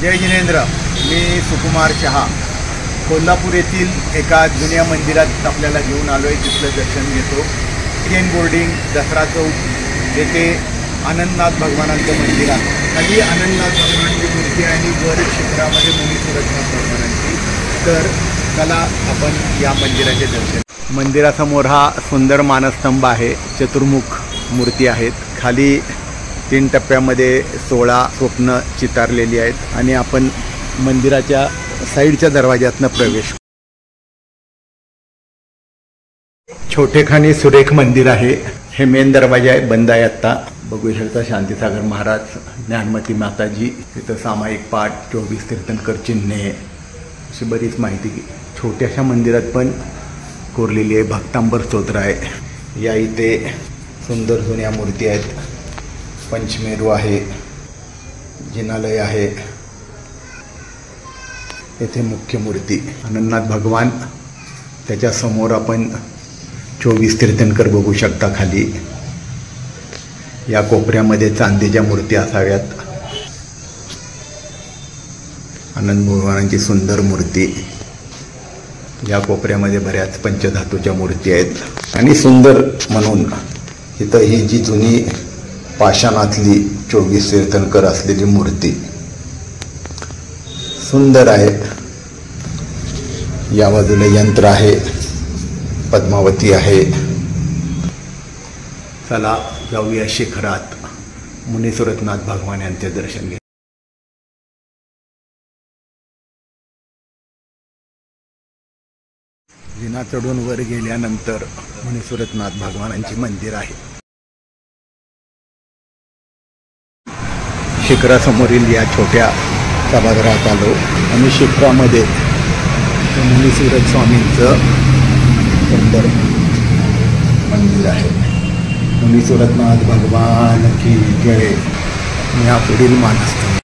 जय जिनेंद्र। मी सुकुमार शहा कोल्हापूर येथील एका जुन्या मंदिरात आपल्याला घेऊन आलो आहे। तिथलं दर्शन घेतो। जैन बोर्डिंग दसरा चौक येथे आनंदनाथ भगवानांचं मंदिर आहे। खाली आनंदनाथ भगवानांची मूर्ती आहे आणि वर शिखरामध्ये मुनीसुरजनाथ भगवानांची। तर चला आपण या मंदिराचे दर्शन। मंदिरासमोर हा सुंदर मानस्तंभ आहे। चतुर्मुख मूर्ती आहेत। खाली 3 टप्प्यामध्ये 16 स्वप्न चितारलेली आहेत आणि आपण मंदिराच्या साईडच्या दरवाज्यातून प्रवेश। छोटेखानी सुरेख मंदिर आहे। हे मेन दरवाजा आहे, बंद आहे आता। बघू शकता शांतीसागर महाराज, ज्ञानमती माताजी, इथं सामायिक पाठ, 24 तीर्थंकर चिन्हे, अशी बरीच माहिती छोट्याशा मंदिरात पण कोरलेली आहे। भक्तांबर स्तोत्र आहे। या इथे सुंदर जुन्या मूर्ती आहेत। पंचमेरू आहे, जिनालय आहे। येथे मुख्य मूर्ती आनंदनाथ भगवान, त्याच्या समोर आपण 24 तीर्थंकर बघू शकता। खाली या कोपऱ्यामध्ये चांदीच्या मूर्ती असाव्यात। आनंद भगवानांची सुंदर मूर्ती। या कोपऱ्यामध्ये बऱ्याच पंचधातूच्या मूर्ती आहेत आणि सुंदर म्हणून इथं ही जी जुनी पाषाणातली 24 तीर्थंकर असलेली मूर्ती सुंदर आहे। या बाजूला यंत्र आहे, पद्मावती आहे। चला जाऊया शिखरात, मुनीसुरजनाथ भगवान यांचे दर्शन घ्या। जिना चढून वर गेल्यानंतर मुनीसुरजनाथ भगवानांचे मंदिर आहे। शिखरासमोरील या छोट्या सभागृहात आलो आणि शिखरामध्ये मुनीसुरज स्वामींचं सुंदर मंदिर आहे। मुनीसुरजनाथ भगवान की जय। या पुढील मानस्तंभ।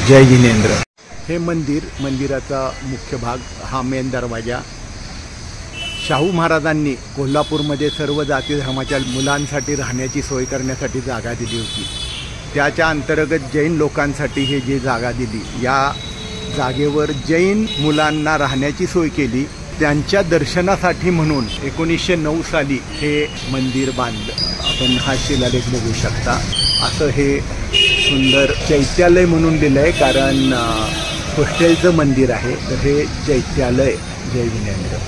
जय जिनेंद्र। हे मंदिराचा मुख्य भाग, हा मेन दरवाजा शाहू महाराजांनी कोल्हापूरमध्ये सर्व जाती धर्माच्या मुलांसाठी राहण्याची सोय करण्यासाठी जागा दिली होती। त्याच्या अंतर्गत जैन लोकांसाठी हे जी जागा दिली, या जागेवर जैन मुलांना राहण्याची सोय केली। त्यांच्या दर्शनासाठी म्हणून 1909 साली हे मंदिर बांधलं। आपण हा शिलालेख बघू शकता। असं हे सुंदर चैत्यालय म्हणून दिलं आहे, कारण हॉस्टेलचं मंदिर आहे, तर हे चैत्यालय। जय जिनेंद्र।